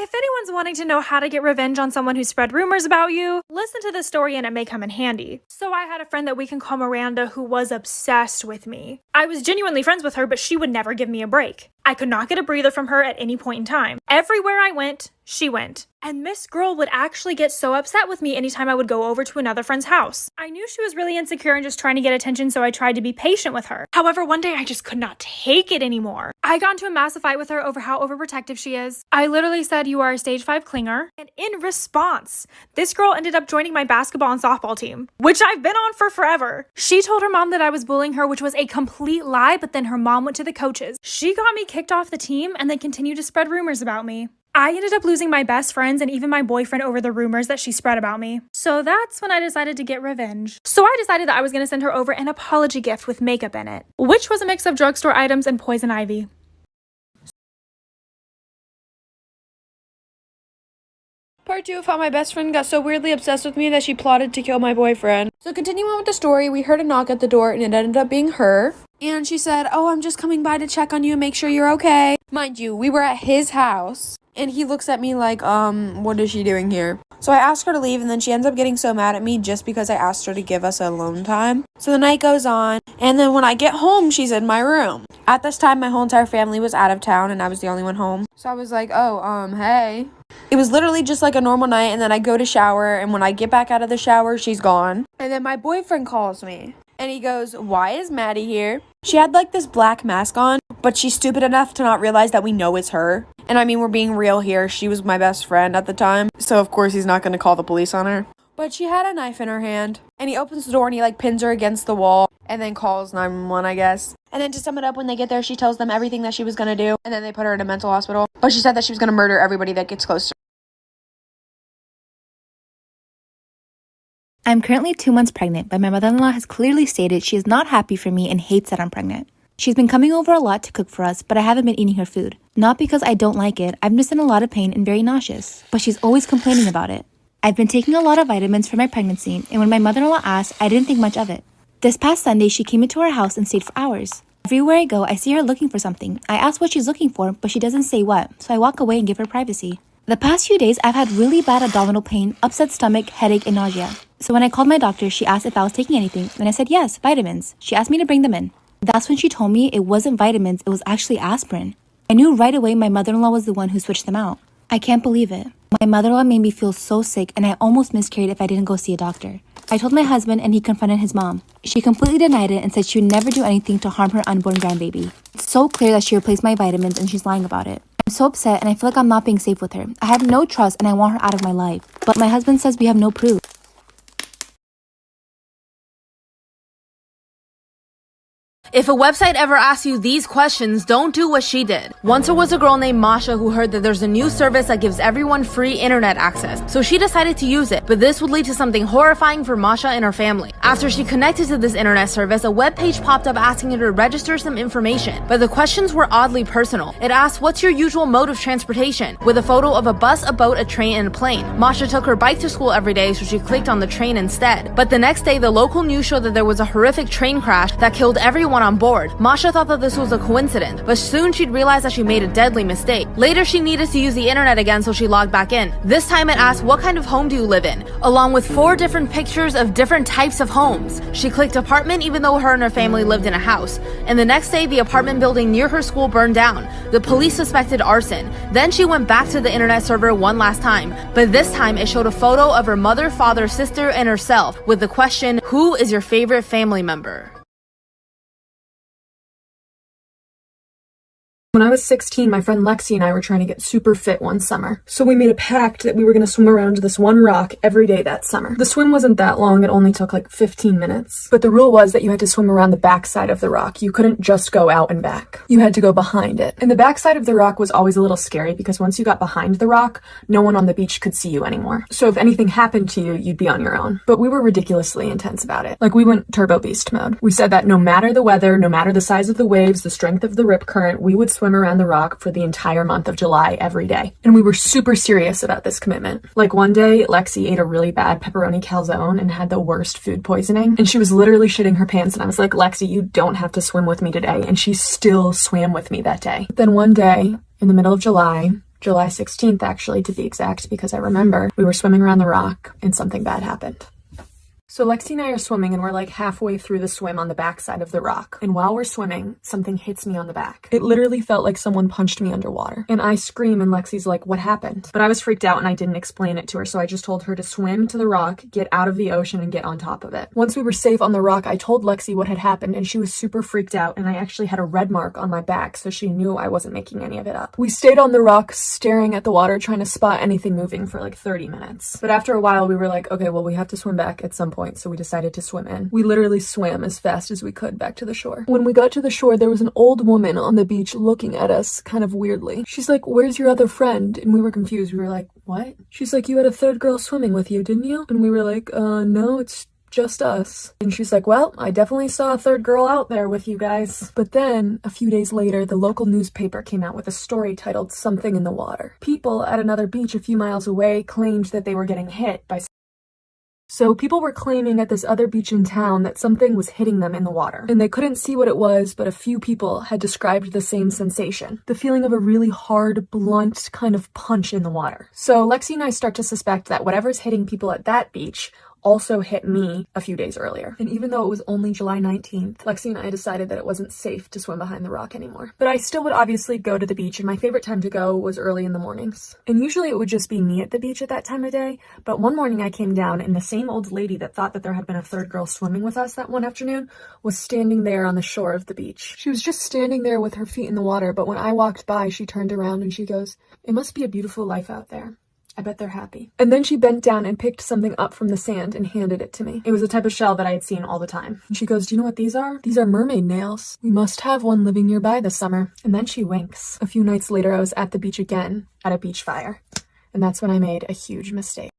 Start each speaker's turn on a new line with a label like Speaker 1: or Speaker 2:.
Speaker 1: If anyone's wanting to know how to get revenge on someone who spread rumors about you, listen to this story and it may come in handy. So I had a friend that we can call Miranda who was obsessed with me. I was genuinely friends with her, but she would never give me a break. I could not get a breather from her at any point in time. Everywhere I went, she went. And this girl would actually get so upset with me anytime I would go over to another friend's house. I knew she was really insecure and just trying to get attention, so I tried to be patient with her. However, one day I just could not take it anymore. I got into a massive fight with her over how overprotective she is. I literally said, "You are a stage 5 clinger." And in response, this girl ended up joining my basketball and softball team, which I've been on for forever. She told her mom that I was bullying her, which was a complete lie, but then her mom went to the coaches. She got me kicked off the team and then continued to spread rumors about me. I ended up losing my best friends and even my boyfriend over the rumors that she spread about me. So that's when I decided to get revenge. So I decided that I was going to send her over an apology gift with makeup in it, which was a mix of drugstore items and poison ivy.
Speaker 2: Part 2 of how my best friend got so weirdly obsessed with me that she plotted to kill my boyfriend. So continuing with the story, we heard a knock at the door and it ended up being her. And she said, "Oh, I'm just coming by to check on you and make sure you're okay." Mind you, we were at his house. And he looks at me like, what is she doing here? So I asked her to leave, and then she ends up getting so mad at me just because I asked her to give us alone time. So the night goes on, and then when I get home, she's in my room. At this time, my whole entire family was out of town, and I was the only one home. So I was like, hey. It was literally just like a normal night, and then I go to shower, and when I get back out of the shower, she's gone. And then my boyfriend calls me, and he goes, "Why is Maddie here?" She had like this black mask on, but she's stupid enough to not realize that we know it's her. And I mean, we're being real here. She was my best friend at the time, so of course he's not going to call the police on her. But she had a knife in her hand, and he opens the door and he like pins her against the wall and then calls 911, I guess. And then to sum it up, when they get there, she tells them everything that she was going to do, and then they put her in a mental hospital. But she said that she was going to murder everybody that gets close to her.
Speaker 3: I'm currently 2 months pregnant, but my mother-in-law has clearly stated she is not happy for me and hates that I'm pregnant. She's been coming over a lot to cook for us, but I haven't been eating her food. Not because I don't like it, I'm just in a lot of pain and very nauseous. But she's always complaining about it. I've been taking a lot of vitamins for my pregnancy, and when my mother-in-law asked, I didn't think much of it. This past Sunday, she came into our house and stayed for hours. Everywhere I go, I see her looking for something. I ask what she's looking for, but she doesn't say what, so I walk away and give her privacy. The past few days, I've had really bad abdominal pain, upset stomach, headache, and nausea. So when I called my doctor, she asked if I was taking anything, and I said yes, vitamins. She asked me to bring them in. That's when she told me it wasn't vitamins, it was actually aspirin. I knew right away my mother-in-law was the one who switched them out. I can't believe it. My mother-in-law made me feel so sick, and I almost miscarried if I didn't go see a doctor. I told my husband, and he confronted his mom. She completely denied it and said she would never do anything to harm her unborn grandbaby. It's so clear that she replaced my vitamins and she's lying about it. I'm so upset and I feel like I'm not being safe with her. I have no trust and I want her out of my life. But my husband says we have no proof.
Speaker 4: If a website ever asks you these questions, don't do what she did. Once there was a girl named Masha who heard that there's a new service that gives everyone free internet access, so she decided to use it, but this would lead to something horrifying for Masha and her family. After she connected to this internet service, a web page popped up asking her to register some information, but the questions were oddly personal. It asked, "What's your usual mode of transportation?" with a photo of a bus, a boat, a train, and a plane. Masha took her bike to school every day, so she clicked on the train instead. But the next day, the local news showed that there was a horrific train crash that killed everyone on board. Masha thought that this was a coincidence, but soon she'd realized that she made a deadly mistake. Later, she needed to use the internet again, so she logged back in. This time it asked, "What kind of home do you live in?" along with 4 different pictures of different types of homes. She clicked apartment even though her and her family lived in a house. And the next day, the apartment building near her school burned down. The police suspected arson. Then she went back to the internet server one last time, but this time it showed a photo of her mother, father, sister, and herself with the question, "Who is your favorite family member?"
Speaker 5: When I was 16, my friend Lexi and I were trying to get super fit one summer. So we made a pact that we were going to swim around this one rock every day that summer. The swim wasn't that long, it only took like 15 minutes. But the rule was that you had to swim around the backside of the rock. You couldn't just go out and back. You had to go behind it. And the backside of the rock was always a little scary because once you got behind the rock, no one on the beach could see you anymore. So if anything happened to you, you'd be on your own. But we were ridiculously intense about it. Like we went turbo beast mode. We said that no matter the weather, no matter the size of the waves, the strength of the rip current, we would swim around the rock for the entire month of July every day. And we were super serious about this commitment. Like one day, Lexi ate a really bad pepperoni calzone and had the worst food poisoning. And she was literally shitting her pants. And I was like, "Lexi, you don't have to swim with me today." And she still swam with me that day. But then one day, in the middle of July, July 16th actually, to be exact, because I remember we were swimming around the rock and something bad happened. So Lexi and I are swimming and we're like halfway through the swim on the backside of the rock. And while we're swimming, something hits me on the back. It literally felt like someone punched me underwater. And I scream and Lexi's like, what happened? But I was freaked out and I didn't explain it to her. So I just told her to swim to the rock, get out of the ocean and get on top of it. Once we were safe on the rock, I told Lexi what had happened and she was super freaked out. And I actually had a red mark on my back. So she knew I wasn't making any of it up. We stayed on the rock staring at the water, trying to spot anything moving for like 30 minutes. But after a while, we were like, okay, well, we have to swim back at some point. So we decided to swim in. We literally swam as fast as we could back to the shore. When we got to the shore, there was an old woman on the beach looking at us kind of weirdly. She's like, where's your other friend? And we were confused. We were like, what? She's like, you had a third girl swimming with you, didn't you? And we were like, no, it's just us. And she's like, well, I definitely saw a third girl out there with you guys. But then a few days later, the local newspaper came out with a story titled Something in the Water. People at another beach a few miles away claimed that they were getting hit by. So people were claiming at this other beach in town that something was hitting them in the water. And they couldn't see what it was, but a few people had described the same sensation. The feeling of a really hard, blunt kind of punch in the water. So Lexi and I start to suspect that whatever's hitting people at that beach also hit me a few days earlier. And even though it was only July 19th, Lexi and I decided that it wasn't safe to swim behind the rock anymore. But I still would obviously go to the beach, and my favorite time to go was early in the mornings. And usually it would just be me at the beach at that time of day, but one morning I came down and the same old lady that thought that there had been a third girl swimming with us that one afternoon was standing there on the shore of the beach. She was just standing there with her feet in the water, but when I walked by, she turned around and she goes, "It must be a beautiful life out there. I bet they're happy." And then she bent down and picked something up from the sand and handed it to me. It was a type of shell that I had seen all the time. And she goes, "Do you know what these are? These are mermaid nails. We must have one living nearby this summer." And then she winks. A few nights later, I was at the beach again at a beach fire. And that's when I made a huge mistake.